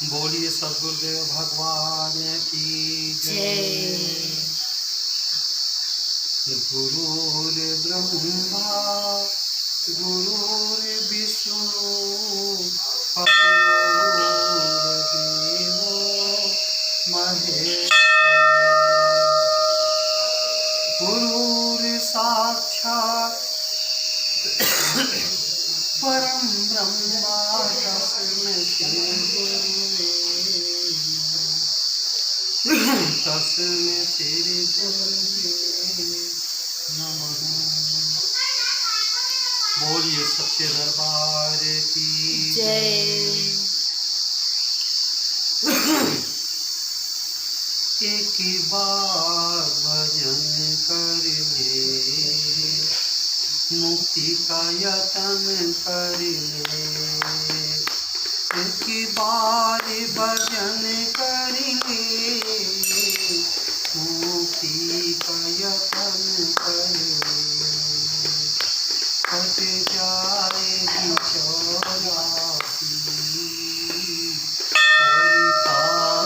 बोलिए सद्गुरुदेव भगवान की जय। गुरुर्ब्रह्मा गुरुर्विष्णु गुरुर्देवो महेश्वरः। गुरुर्साक्षात् परम ब्रह्मा तस्मै श्री गुरुवे नमः। बोलिए सच्चे दरबार की जय। एक बार भजन कर ले, मुक्ति का यतन कर ले। एक बार भजन कर ले, मुक्ति का यतन कर ले। कट जाएगी 84 हरि का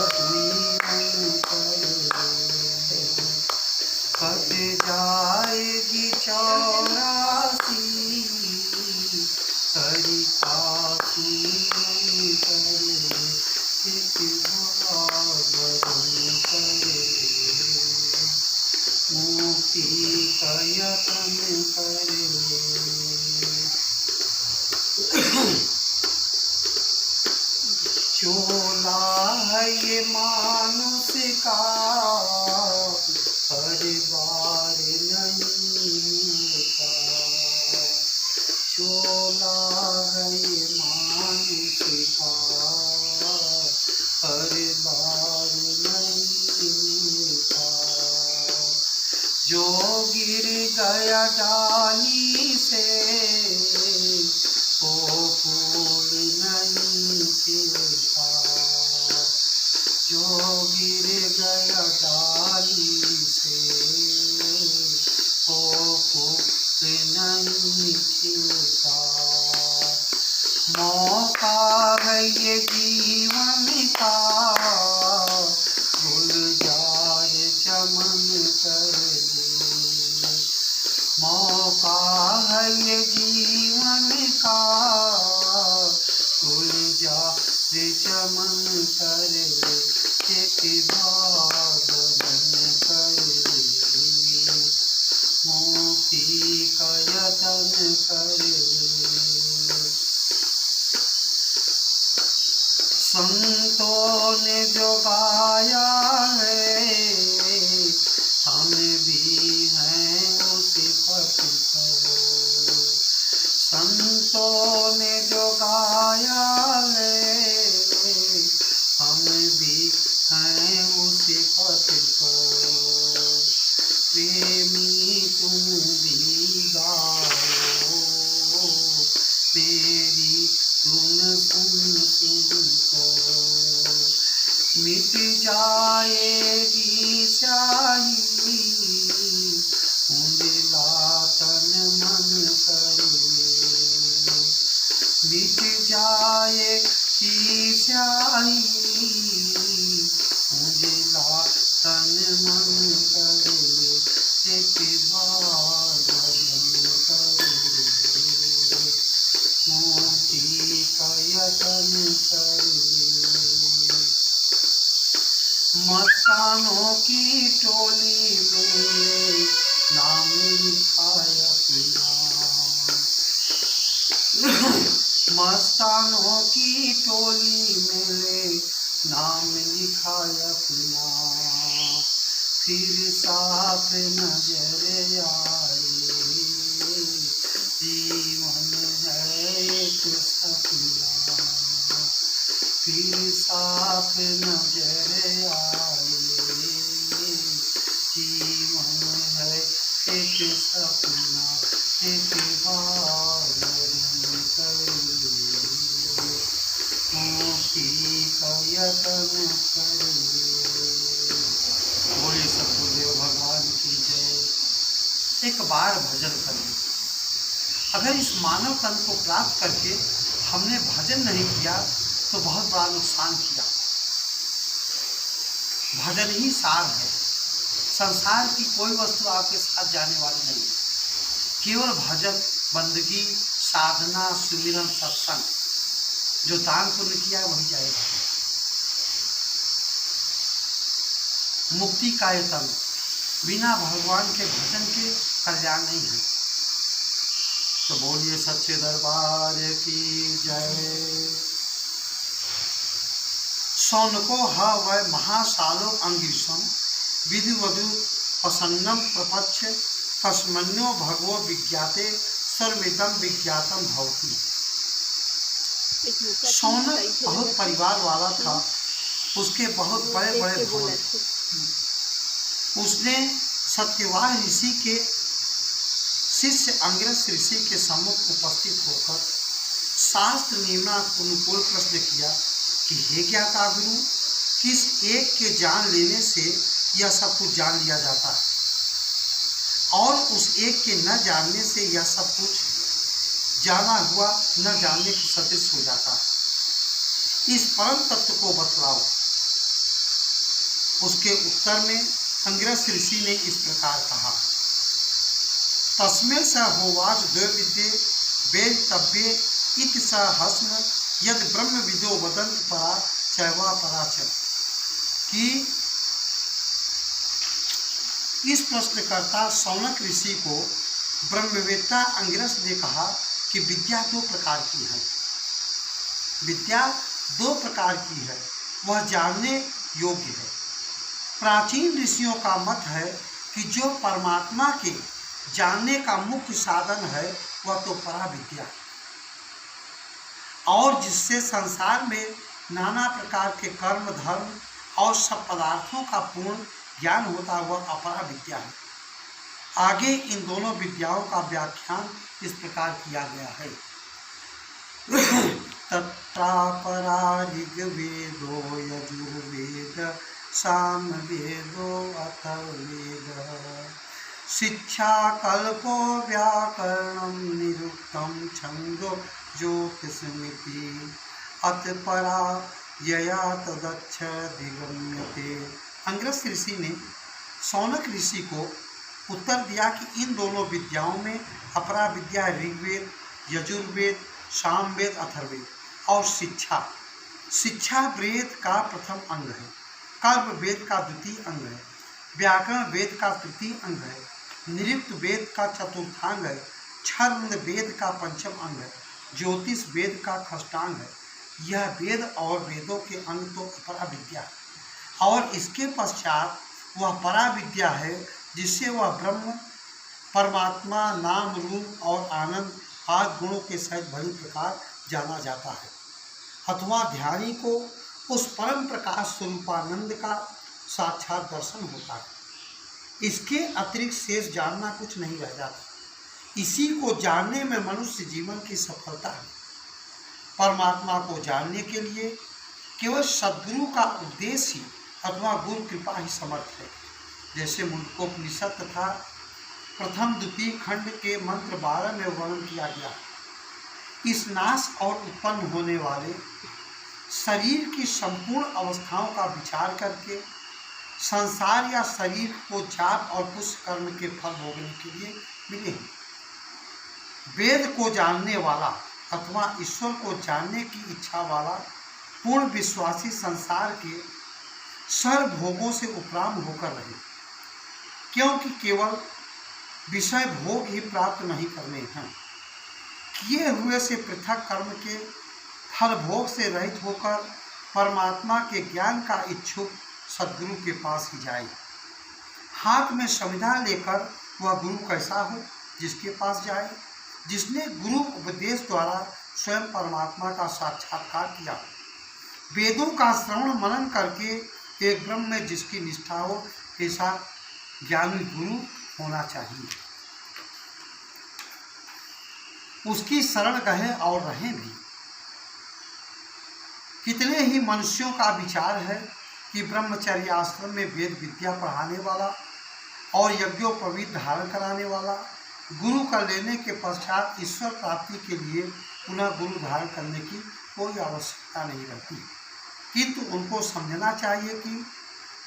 सुमिरन कर ले। कट जाएगी 84 हरि का सुमिरन कर ले। एक बार भजन कर ले, मुक्ति का यतन कर ले। चोला है ये मानुष का, हर बार नहीं मिलता। चोला है ये मानुष का, हर बार नहीं मिलता। जो गिर गया डाली से, वो फूल नहीं खिलता। जो गिर गया डाली से, वो फूल नहीं खिलता। मौका है ये जीवन का, गुलजार चमन कर ले। मौका है ये जीवन का, गुलजार चमन कर ले। एक बार भजन कर ले, मुक्ति का यतन कर ले। संतों ने जो गाया है, हम भी हैं उसी पथ पर। संतों ने जो गाया है, हम भी हैं उसी पथ पर। प्रेमी तुम भी गाओ, मेरी धुन सुन सुन को। मिट जाएगी स्याही, उंगला तन मन कर ले। मिट जाएगी स्याही, उंगला तन मन कर ले। एक बार भजन कर ले, मुक्ति का यतन कर ले। मस्तानों की टोली में नाम लिखाया अपना। मस्तानों की टोली में नाम लिखाया अपना। फिर साफ नजर आए, जीवन है एक सपना। फिर साफ नजर आए, जीवन है एक सपना। एक बार भजन कर ले, मुक्ति का यतन कर ले। बोलिए सद्गुरुदेव भगवान की जय। एक बार भजन कर ले। अगर इस मानव तन को प्राप्त करके हमने भजन नहीं किया तो बहुत बड़ा नुकसान किया। भजन ही सार है। संसार की कोई वस्तु आपके साथ जाने वाली नहीं, केवल भजन, बंदगी, साधना, सुमिरन, सत्संग, जो दान पुण्य किया है वही जाएगा। मुक्ति का यतन, बिना भगवान के भजन के कल्याण नहीं है। तो बोलिए सच्चे दरबार की जय। सौनको ह वै महासालो अंगिशम विधिवधु प्रसन्नम प्रपक्ष कस्मन्यो भगवो विज्ञाते सर्वमिदं विज्ञातम भवति। सौनक बहुत परिवार वाला था, उसके बहुत बड़े बड़े भवन। उसने सत्यवाह ऋषि के शिष्य अंगिरस ऋषि के सम्मुख उपस्थित होकर शास्त्र नियमानुकूल प्रश्न किया कि हे ज्ञाता गुरु, किस एक के जान लेने से यह सब कुछ जान लिया जाता है और उस एक के न जानने से यह सब कुछ जाना हुआ न जानने के सदृश हो जाता है। इस परम तत्व को बतलाओ। उसके उत्तर में अंगिरस ऋषि ने इस प्रकार कहा, तस्मै स होवाच द्वैविद्ये वेदितव्ये इति स हस्म यद ब्रह्म विदो वदन्ति परा चैवा परा च। कि इस प्रश्नकर्ता सौनक ऋषि को ब्रह्मवेत्ता अंगिरस ने कहा कि विद्या दो प्रकार की है। विद्या दो प्रकार की है, वह जानने योग्य है। प्राचीन ऋषियों का मत है कि जो परमात्मा के जानने का मुख्य साधन है वह तो परा विद्या है, और जिससे संसार में नाना प्रकार के कर्म, धर्म और सब पदार्थों का पूर्ण ज्ञान होता हुआ अपरा विद्या है। आगे इन दोनों विद्याओं का व्याख्यान इस प्रकार किया गया है। तत्रापरा ऋग्वेदो यजुर्वेद सामवेदो अथर्ववेद शिक्षा कल्पो व्याकरणं निरुक्तं छन्दो ज्योतिषमिति अतपरा यया तदच्छ दिगम्यते। अंगिरस ऋषि ने सौनक ऋषि को उत्तर दिया कि इन दोनों विद्याओं में अपरा विद्या ऋग्वेद, यजुर्वेद, सामवेद, अथर्ववेद और शिक्षा वेद का प्रथम अंग है, कल्प वेद का द्वितीय अंग है, व्याकरण वेद का तृतीय अंग है, निरुक्त वेद का चतुर्थांग है, छंद वेद का पंचम अंग है, ज्योतिष वेद का षष्ठांग है। यह वेद और वेदों के अंग तो अपरा विद्या है, और इसके पश्चात वह परा विद्या है जिससे वह ब्रह्म, परमात्मा, नाम, रूप और आनंद आदि गुणों के सहित भली प्रकार जाना जाता है, अथवा ध्यानी को उस परम प्रकाश स्वरूपानंद का साक्षात दर्शन होता है। इसके अतिरिक्त शेष जानना कुछ नहीं रह जाता। इसी को जानने में मनुष्य जीवन की सफलता है। परमात्मा को जानने के लिए केवल सद्गुरु का उपदेश ही अथवा गुरु कृपा ही समर्थ है। जैसे मुंडकोपनिषद तथा प्रथम द्वितीय खंड के मंत्र 12 में वर्णन किया गया। इस नाश और उत्पन्न होने वाले शरीर की संपूर्ण अवस्थाओं का विचार करके संसार या शरीर को जाप और पुष्य कर्म के फल भोगने के लिए मिले हैं। वेद को जानने वाला अथवा ईश्वर को जानने की इच्छा वाला पूर्ण विश्वासी संसार के सर्व भोगों से उपराम होकर रहे, क्योंकि केवल विषय भोग ही प्राप्त नहीं करने हैं। किए हुए से पृथक कर्म के फल भोग से रहित होकर परमात्मा के ज्ञान का इच्छुक सद्गुरु के पास ही जाए। हाथ में संविधा लेकर वह गुरु कैसा हो जिसके पास जाए, जिसने गुरु उपदेश द्वारा स्वयं परमात्मा का साक्षात्कार किया। वेदों का श्रवण मनन करके एक ब्रह्म में जिसकी निष्ठा हो, ऐसा ज्ञानी गुरु होना चाहिए। उसकी शरण गए और रहें भी। कितने ही मनुष्यों का विचार है कि ब्रह्मचर्य आश्रम में वेद विद्या पढ़ाने वाला और यज्ञोपवीत धारण कराने वाला गुरु का लेने के पश्चात ईश्वर प्राप्ति के लिए पुनः गुरु धारण करने की कोई आवश्यकता नहीं रहती। किंतु उनको समझना चाहिए कि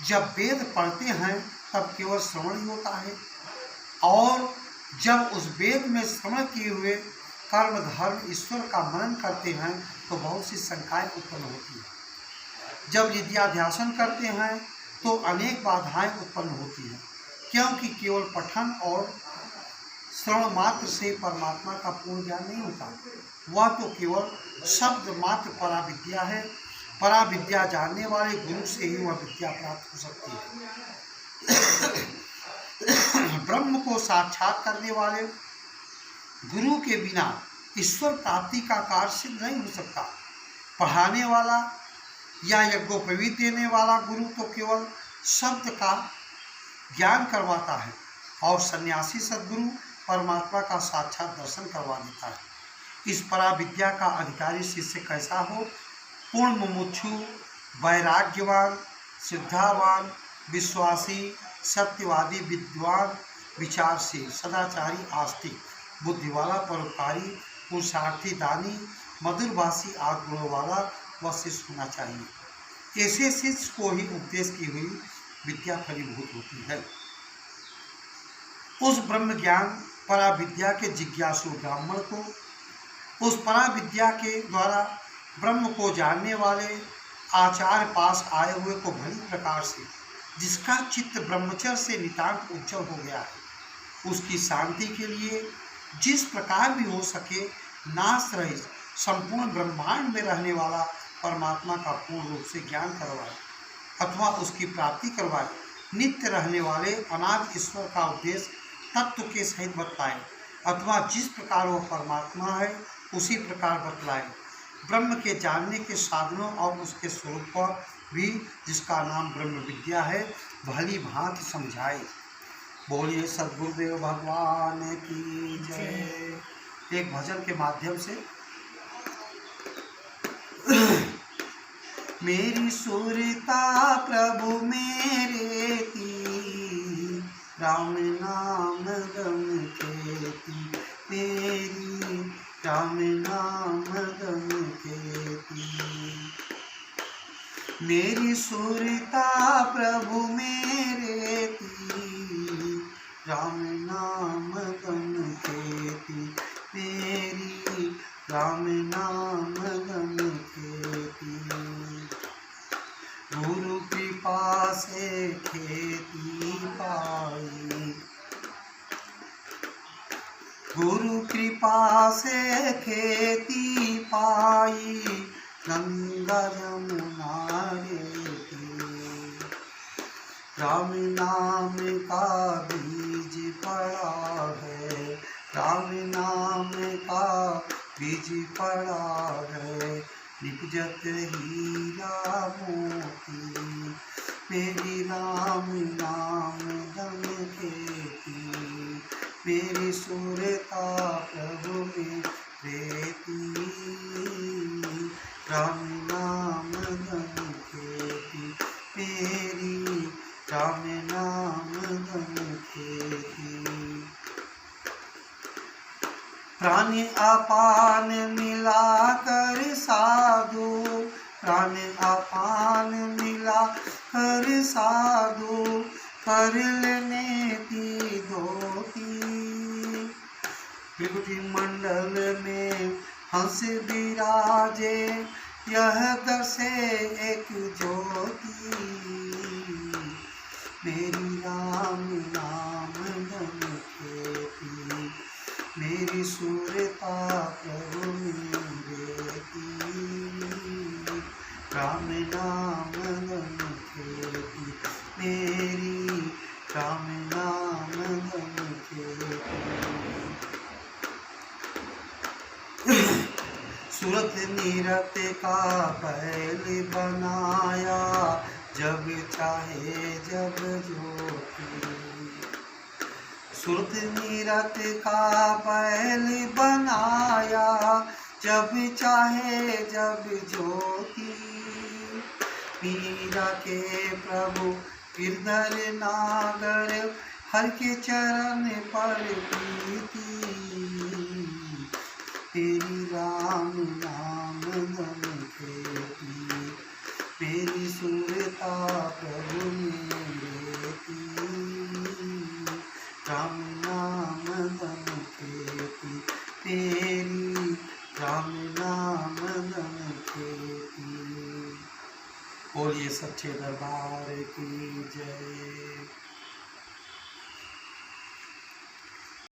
जब वेद पढ़ते हैं तब केवल श्रवण ही होता है, और जब उस वेद में श्रवण किए हुए कर्म धर्म ईश्वर का मनन करते हैं तो बहुत सी शंकाएं उत्पन्न होती हैं। जब निध्याध्यासन करते हैं तो अनेक बाधाएं उत्पन्न होती हैं, क्योंकि केवल पठन और श्रवण मात्र से परमात्मा का पूर्ण ज्ञान नहीं होता। वह तो केवल शब्द मात्र पराविद्या है। पराविद्या जानने वाले गुरु से ही वह विद्या प्राप्त हो सकती है। ब्रह्म को साक्षात करने वाले गुरु के बिना ईश्वर प्राप्ति का कार्य सिद्ध नहीं हो सकता। पढ़ाने वाला या यज्ञोपवीत देने वाला गुरु तो केवल शब्द का ज्ञान करवाता है, और सन्यासी सद्गुरु परमात्मा का साक्षात दर्शन करवा देता है। इस पराविद्या का अधिकारी शिष्य कैसा हो? पूर्ण मुमुक्षु, वैराग्यवान, श्रद्धावान, विश्वासी, सत्यवादी, विद्वान, विचारशील, सदाचारी, आस्तिक, बुद्धि वाला, परोपकारी, पुरुषार्थी, दानी, मधुरभाषी आदि गुणों वाला वह शिष्य होना चाहिए। ऐसे शिष्य को ही उपदेश की हुई विद्या फलीभूत होती है। उस ब्रह्म ज्ञान पराविद्या के जिज्ञासु ब्राह्मण को, उस पराविद्या के द्वारा ब्रह्म को जानने वाले आचार्य पास आए हुए को भली प्रकार से, जिसका चित्त ब्रह्मचर्य से नितांत उज्जवल हो गया है, उसकी शांति के लिए जिस प्रकार भी हो सके नाश रहित संपूर्ण ब्रह्मांड में रहने वाला परमात्मा का पूर्ण रूप से ज्ञान करवाए अथवा उसकी प्राप्ति करवाए, नित्य रहने वाले अनादि ईश्वर का उद्देश्य तत्व के सहित बतलाए, अथवा जिस प्रकार वह परमात्मा है उसी प्रकार बतलाए। ब्रह्म के जानने के साधनों और उसके स्वरूप पर भी, जिसका नाम ब्रह्म विद्या है, भली भांति समझाए। बोलिए सद्गुरुदेव भगवान की जय। एक भजन के माध्यम से मेरी सुरता प्रभु मेरे ती, राम नाम गम खेती, मेरी राम नाम गम खेती। मेरी सुरता प्रभु मेरे ती, राम नाम गम खेती, मेरी राम नाम गम खेती। गुरु कृपा से खेती पाई, गुरु कृपा से खेती पाई, गंगा यमुना रेती। राम नाम का बीज पड़ा है, राम नाम का बीज पड़ा है, निपजत हीरा मोती, मेरी राम नाम गम खेती, मेरी सुरता प्रभु में रेती, राम नाम गम खेती, मेरी राम नाम गम खेती। प्राण अपान मिला कर साधु, प्राण अपान मिला कर साधु, कर लेने की धोती। त्रिकुटी मंडल में हंस विराजे, यह दर्शे एक ज्योति, मेरी राम नाम गम खेती, मेरी सुरता प्रभु में रेती, राम नाम गम खेती, मेरी राम नाम गम खेती। सूरत नीरत का बैल बनाया, जब चाहे जब ज्योति। सूरत नीरत का बैल बनाया, जब चाहे जब ज्योति। मीरा के प्रभु गिरधर नागर, हर के चरण पर प्रीति, तेरी राम नाम गम राम नाम धन खेती तेरी, राम नाम धन खेती। बोलिए सच्चे दरबार की जय।